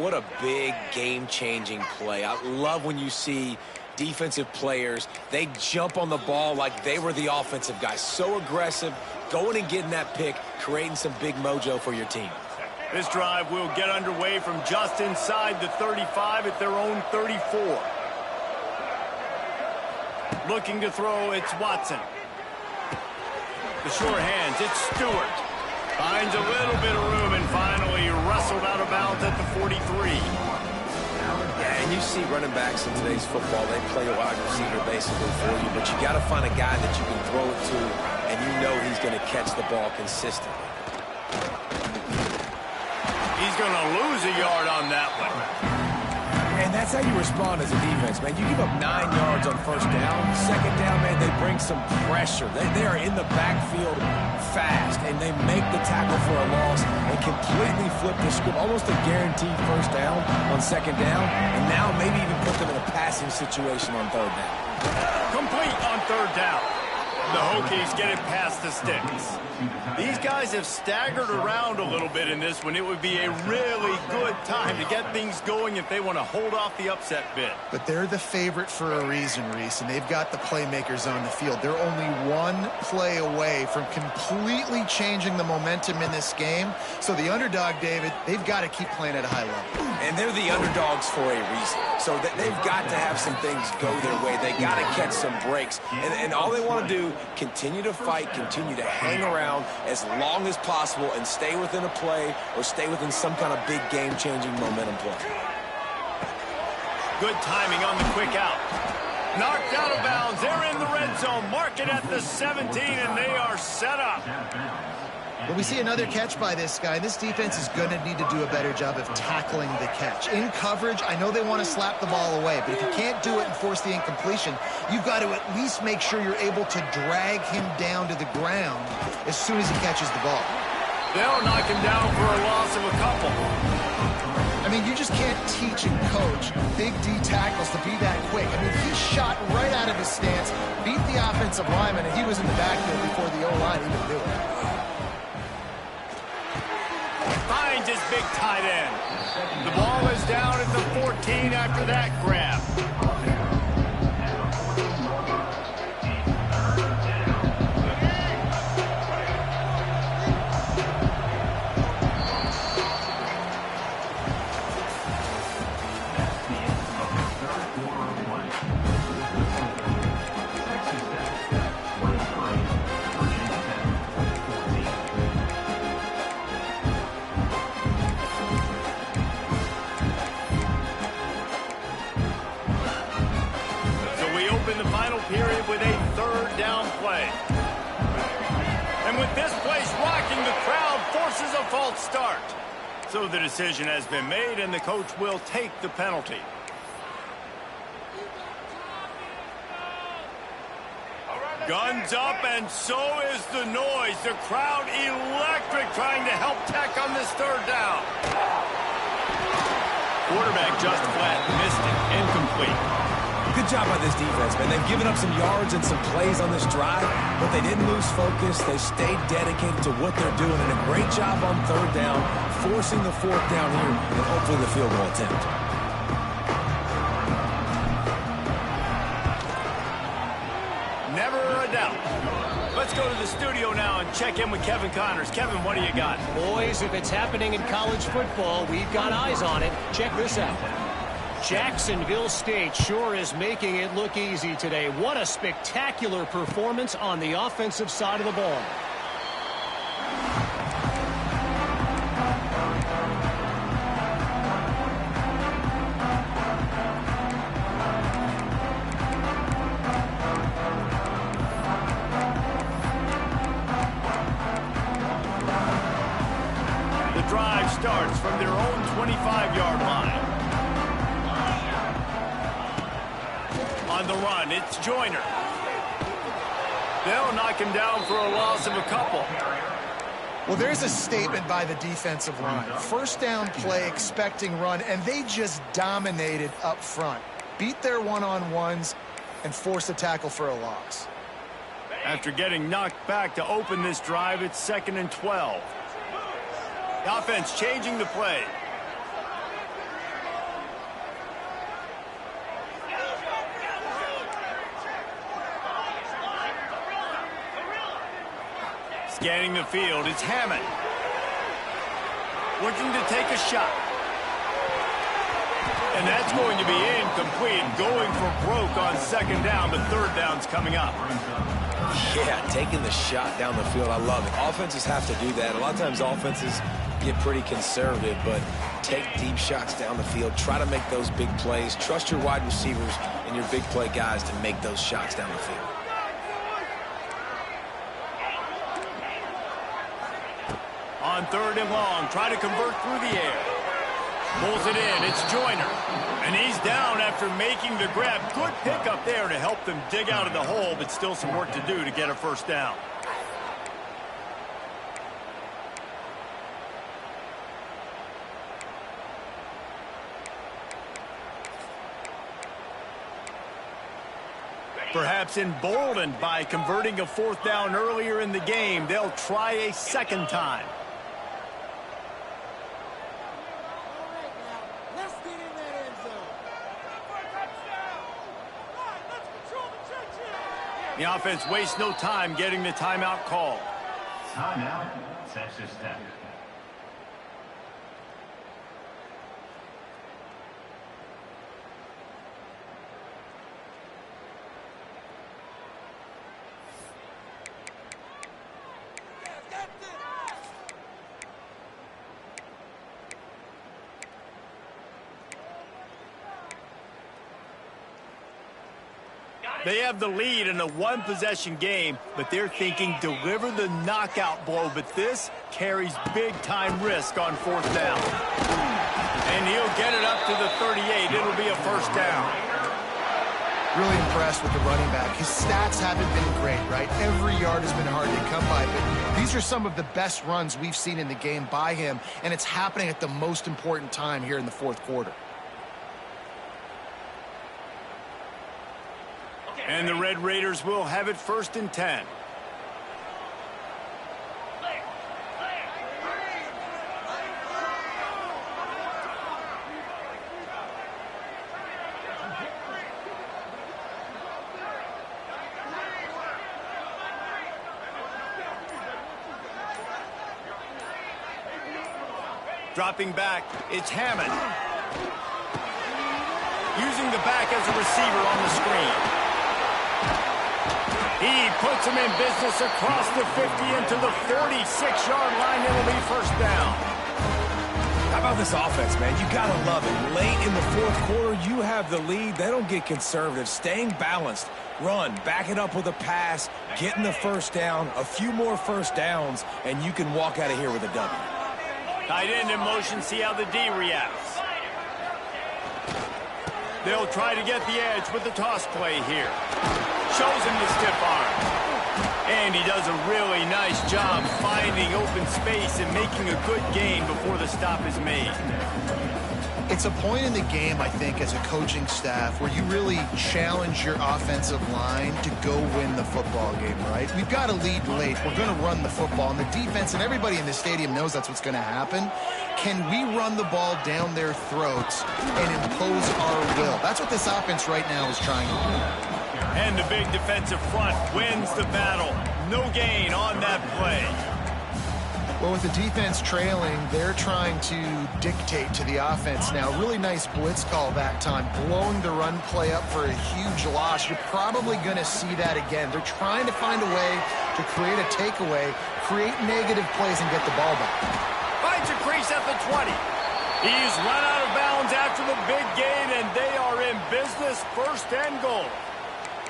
What a big game-changing play. I love when you see defensive players, they jump on the ball like they were the offensive guys. So aggressive, going and getting that pick, creating some big mojo for your team. This drive will get underway from just inside the 35 at their own 34. Looking to throw, it's Watson. The sure hands, it's Stewart. Finds a little bit of room and finally wrestled out of bounds at the 43. Yeah, and you see running backs in today's football, they play a wide receiver basically for you, but you got to find a guy that you can throw it to, and you know he's going to catch the ball consistently. He's going to lose a yard on that one. And that's how you respond as a defense, man. You give up 9 yards on 1st down. 2nd down, man, they bring some pressure. They are in the backfield fast, and they make the tackle for a loss and completely flip the script. Almost a guaranteed 1st down on 2nd down, and now maybe even put them in a passing situation on 3rd down. Complete on 3rd down. The Hokies get it past the sticks. These guys have staggered around a little bit in this one. It would be a really good time to get things going if they want to hold off the upset bid. But they're the favorite for a reason, Reese, and they've got the playmakers on the field. They're only one play away from completely changing the momentum in this game. So the underdog, David, they've got to keep playing at a high level. And they're the underdogs for a reason. So they've got to have some things go their way. They got to catch some breaks. And all they want to do, continue to fight, continue to hang around as long as possible and stay within a play or stay within some kind of big game-changing momentum play. Good timing on the quick out. Knocked out of bounds. They're in the red zone. Mark it at the 17, and they are set up. But we see another catch by this guy. This defense is going to need to do a better job of tackling the catch. In coverage, I know they want to slap the ball away, but if you can't do it and force the incompletion, you've got to at least make sure you're able to drag him down to the ground as soon as he catches the ball. They'll knock him down for a loss of a couple. I mean, you just can't teach and coach big D tackles to be that quick. I mean, he shot right out of his stance, beat the offensive lineman, and he was in the backfield before the O-line even knew it. Finds his big tight end. The ball is down at the 14 after that grab. late start. So the decision has been made, and the coach will take the penalty. Guns up, and so is the noise. The crowd electric, trying to help Tech on this third down. Quarterback just flat missed it. Incomplete. Good job by this defense, man. They've given up some yards and some plays on this drive, but they didn't lose focus. They stayed dedicated to what they're doing, and a great job on third down, forcing the fourth down here, and hopefully the field goal attempt. Never a doubt. Let's go to the studio now and check in with Kevin Connors. Kevin, what do you got? Boys, if it's happening in college football, we've got eyes on it. Check this out. Jacksonville State sure is making it look easy today. What a spectacular performance on the offensive side of the ball. The drive starts from their own 25-yard line. On the run, it's Joyner. They'll knock him down for a loss of a couple. Well, there's a statement by the defensive line. First down play, expecting run, and they just dominated up front. Beat their one-on-ones and forced a tackle for a loss. After getting knocked back to open this drive, it's 2nd and 12. The offense changing the play. Scanning the field, it's Hammond. Looking to take a shot. And that's going to be incomplete. Going for broke on 2nd down, but 3rd down's coming up. Yeah, taking the shot down the field, I love it. Offenses have to do that. A lot of times offenses get pretty conservative, but take deep shots down the field. Try to make those big plays. Trust your wide receivers and your big play guys to make those shots down the field. On 3rd and long, try to convert through the air. Pulls it in, it's Joyner. And he's down after making the grab. Good pickup there to help them dig out of the hole, but still some work to do to get a first down. Perhaps emboldened by converting a 4th down earlier in the game, they'll try a 2nd time. The offense wastes no time getting the timeout call. Timeout, Texas Tech. They have the lead in a one-possession game, but they're thinking deliver the knockout blow. But this carries big-time risk on 4th down. And he'll get it up to the 38. It'll be a first down. Really impressed with the running back. His stats haven't been great, right? Every yard has been hard to come by, but these are some of the best runs we've seen in the game by him, and it's happening at the most important time here in the 4th quarter. And the Red Raiders will have it 1st and 10. Dropping back, it's Hammond. Using the back as a receiver on the screen. He puts him in business across the 50 into the 46-yard line. It'll be first down. How about this offense, man? You got to love it. Late in the 4th quarter, you have the lead. They don't get conservative. Staying balanced. Run, back it up with a pass, getting the first down, a few more first downs, and you can walk out of here with a W. Tight end in motion, see how the D reacts. They'll try to get the edge with the toss play here. Shows him the stiff arm. And he does a really nice job finding open space and making a good gain before the stop is made. It's a point in the game, I think, as a coaching staff where you really challenge your offensive line to go win the football game, right? We've got to lead late. We're going to run the football. And the defense and everybody in the stadium knows that's what's going to happen. Can we run the ball down their throats and impose our will? That's what this offense right now is trying to do. And the big defensive front wins the battle. No gain on that play. Well, with the defense trailing, they're trying to dictate to the offense now. Really nice blitz call that time, blowing the run play up for a huge loss. You're probably going to see that again. They're trying to find a way to create a takeaway, create negative plays, and get the ball back. Finds a crease at the 20. He's run out of bounds after the big gain, and they are in business, 1st and goal.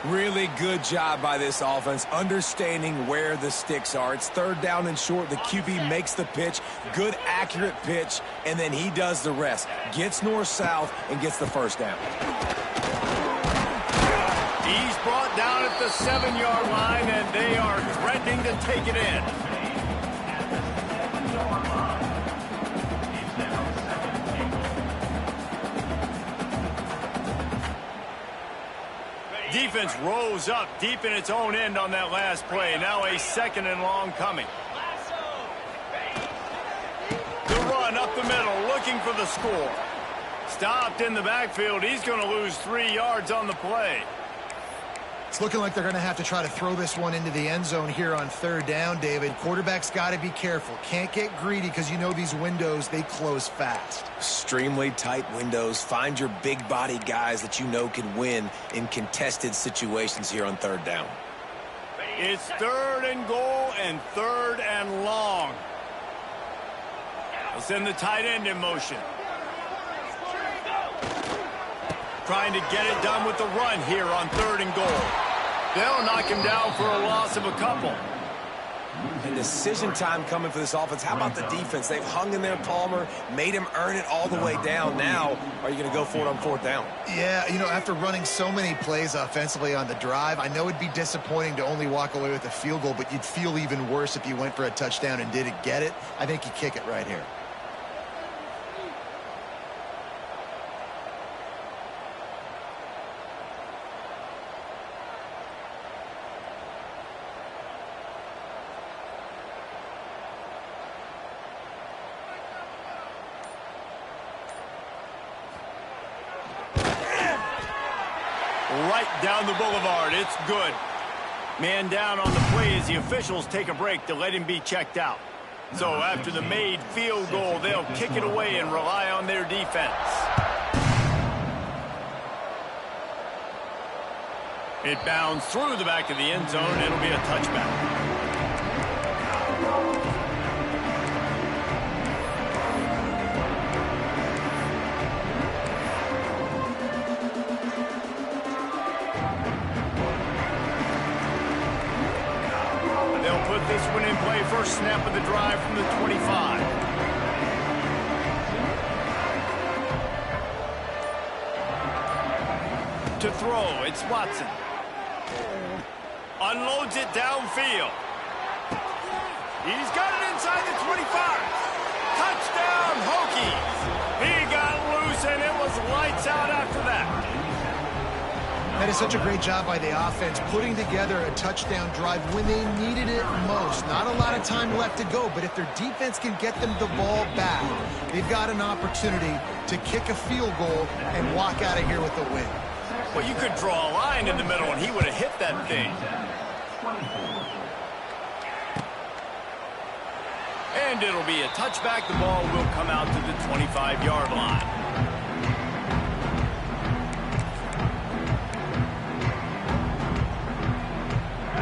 Really good job by this offense, understanding where the sticks are. It's 3rd down and short. The QB makes the pitch, good, accurate pitch, and then he does the rest. Gets north-south and gets the 1st down. He's brought down at the 7-yard line, and they are threatening to take it in. Defense rose up deep in its own end on that last play. Now a 2nd and long coming. The run up the middle, looking for the score. Stopped in the backfield. He's going to lose 3 yards on the play. It's looking like they're going to have to try to throw this one into the end zone here on 3rd down, David. Quarterback's got to be careful. Can't get greedy because you know these windows, they close fast. Extremely tight windows. Find your big body guys that you know can win in contested situations here on 3rd down. It's 3rd and goal and 3rd and long. They'll send the tight end in motion. Trying to get it done with the run here on 3rd and goal. They'll knock him down for a loss of a couple. And decision time coming for this offense. How about the defense? They've hung in there, Palmer, made him earn it all the way down. Now, are you going to go for it on 4th down? Yeah, you know, after running so many plays offensively on the drive, I know it'd be disappointing to only walk away with a field goal, but you'd feel even worse if you went for a touchdown and didn't get it. I think you kick it right here. Right down the boulevard. It's good. Man down on the play as the officials take a break to let him be checked out. So after the made field goal, they'll kick it away and rely on their defense. It bounds through the back of the end zone. It'll be a touchback. This one in play, first snap of the drive from the 25. To throw, it's Watson. Unloads it downfield. He's got it inside the 25. Touchdown, Hokies. He got loose, and it was lights out after that. That is such a great job by the offense, putting together a touchdown drive when they needed it most. Not a lot of time left to go, but if their defense can get them the ball back, they've got an opportunity to kick a field goal and walk out of here with a win. Well, you could draw a line in the middle, and he would have hit that thing. And it'll be a touchback. The ball will come out to the 25-yard line.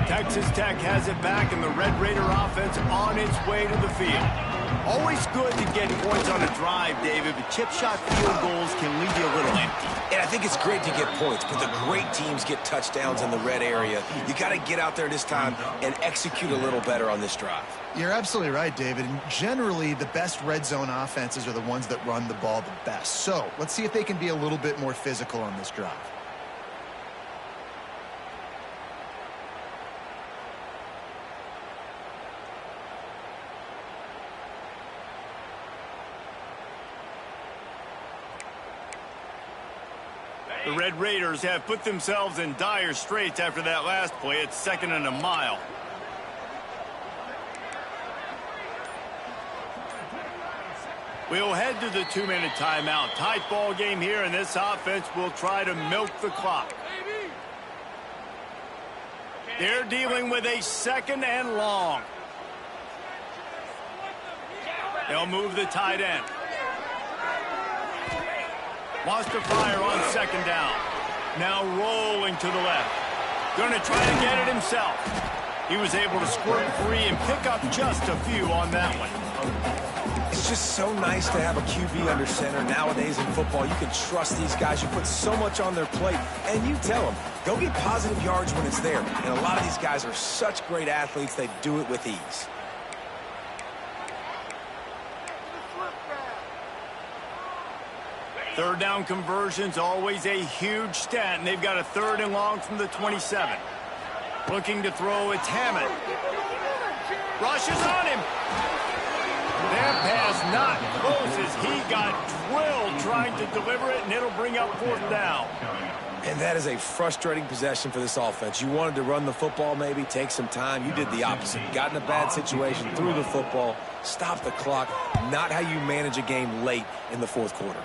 Texas Tech has it back, and the Red Raider offense on its way to the field. Always good to get points on a drive, David, but chip shot field goals can leave you a little empty. And I think it's great to get points, but the great teams get touchdowns in the red area. You got to get out there this time and execute a little better on this drive. You're absolutely right, David. And generally, the best red zone offenses are the ones that run the ball the best. So let's see if they can be a little bit more physical on this drive. The Red Raiders have put themselves in dire straits after that last play. It's 2nd and a mile. We'll head to the 2-minute timeout. Tight ball game here, and this offense will try to milk the clock. They're dealing with a 2nd and long. They'll move the tight end. Wants to fire on 2nd down. Now rolling to the left. Going to try to get it himself. He was able to squirt free and pick up just a few on that one. It's just so nice to have a QB under center. Nowadays in football, you can trust these guys. You put so much on their plate, and you tell them, go get positive yards when it's there. And a lot of these guys are such great athletes, they do it with ease. Third down conversion's always a huge stat, and they've got a 3rd and long from the 27. Looking to throw, it's Hammond. Rushes on him. That pass not close as he got drilled trying to deliver it, and it'll bring up 4th down. And that is a frustrating possession for this offense. You wanted to run the football, maybe take some time. You did the opposite. Got in a bad situation, threw the football, stopped the clock. Not how you manage a game late in the 4th quarter.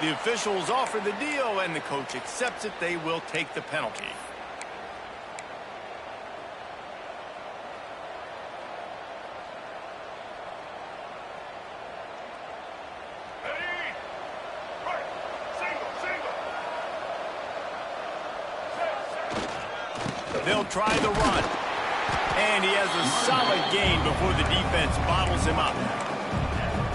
The officials offer the deal, and the coach accepts it. They will take the penalty. They'll try the run. And he has a solid gain before the defense bottles him up.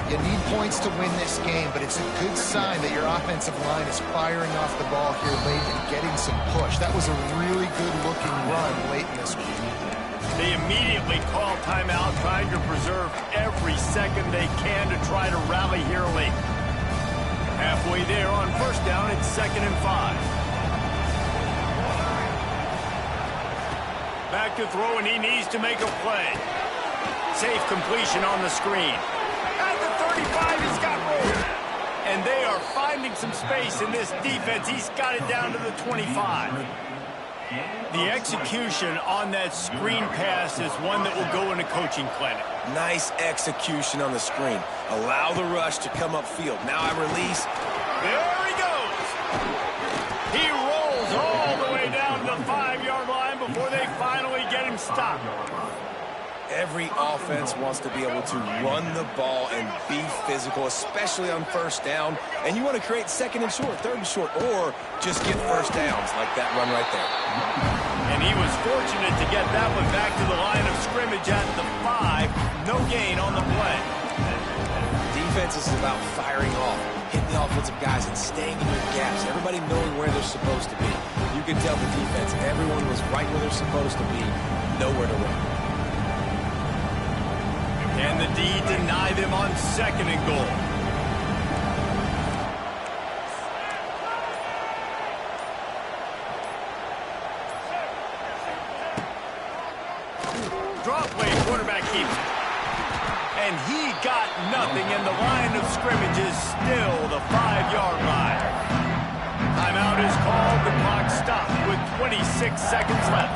You need points to win this game, but it's a good sign that your offensive line is firing off the ball here late and getting some push. That was a really good-looking run late in this one. They immediately call timeout, trying to preserve every second they can to try to rally here late. Halfway there on 1st down, it's 2nd and 5. Back to throw, and he needs to make a play. Safe completion on the screen. At the 35, he's got room. And they are finding some space in this defense. He's got it down to the 25. The execution on that screen pass is one that will go in a coaching clinic. Nice execution on the screen. Allow the rush to come upfield. Now I release. There he goes. He rolls all the way down to the 5-yard line before they finally get him stopped. Every offense wants to be able to run the ball and be physical, especially on 1st down. And you want to create 2nd and short, 3rd and short, or just get 1st downs like that run right there. And he was fortunate to get that one back to the line of scrimmage at the 5. No gain on the play. Defense is about firing off, hitting the offensive guys, and staying in your gaps. Everybody knowing where they're supposed to be. You can tell the defense, everyone was right where they're supposed to be, nowhere to run. And the D deny them on 2nd and goal. Drop play, quarterback keeps it. And he got nothing, and the line of scrimmage is still the 5-yard line. Timeout is called. The clock stopped with 26 seconds left.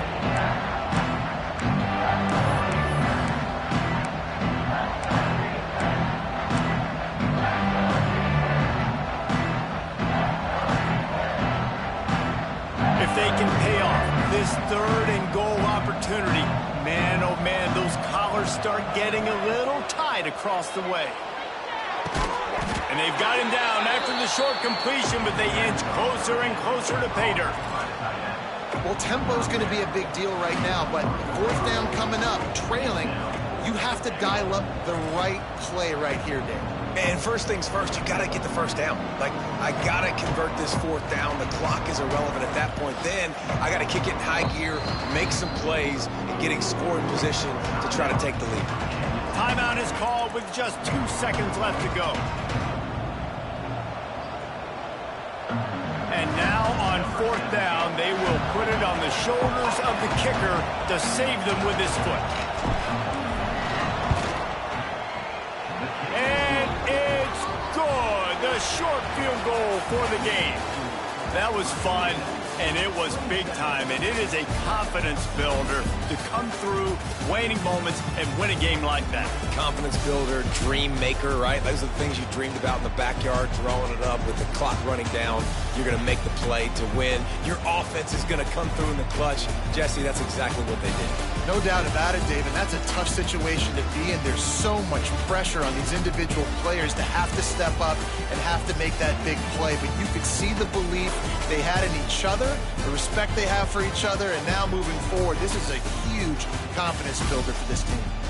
If they can pay off this 3rd and goal opportunity, man, oh man, those collars start getting a little tight across the way. And they've got him down after the short completion, but they inch closer and closer to pay dirt. Well, tempo's going to be a big deal right now, but fourth down coming up, trailing, you have to dial up the right play right here, Dave. And first things first, you got to get the first down. Like, I got to convert this fourth down. The clock is irrelevant at that point. Then I got to kick it in high gear, make some plays, and getting scoring position to try to take the lead. Timeout is called with just 2 seconds left to go. And now on fourth down, they will put it on the shoulders of the kicker to save them with his foot. And it's good. The short field goal for the game. That was fun, and it was big time, and it is a confidence builder to come through waning moments and win a game like that. Confidence builder, dream maker, right? Those are the things you dreamed about in the backyard, drawing it up with the clock running down. You're going to make the play to win. Your offense is going to come through in the clutch. Jesse, that's exactly what they did. No doubt about it, Dave, and that's a tough situation to be in. There's so much pressure on these individual players to have to step up and have to make that big play, but you could see the belief they had in each other, the respect they have for each other, and now moving forward, this is a huge confidence builder for this team.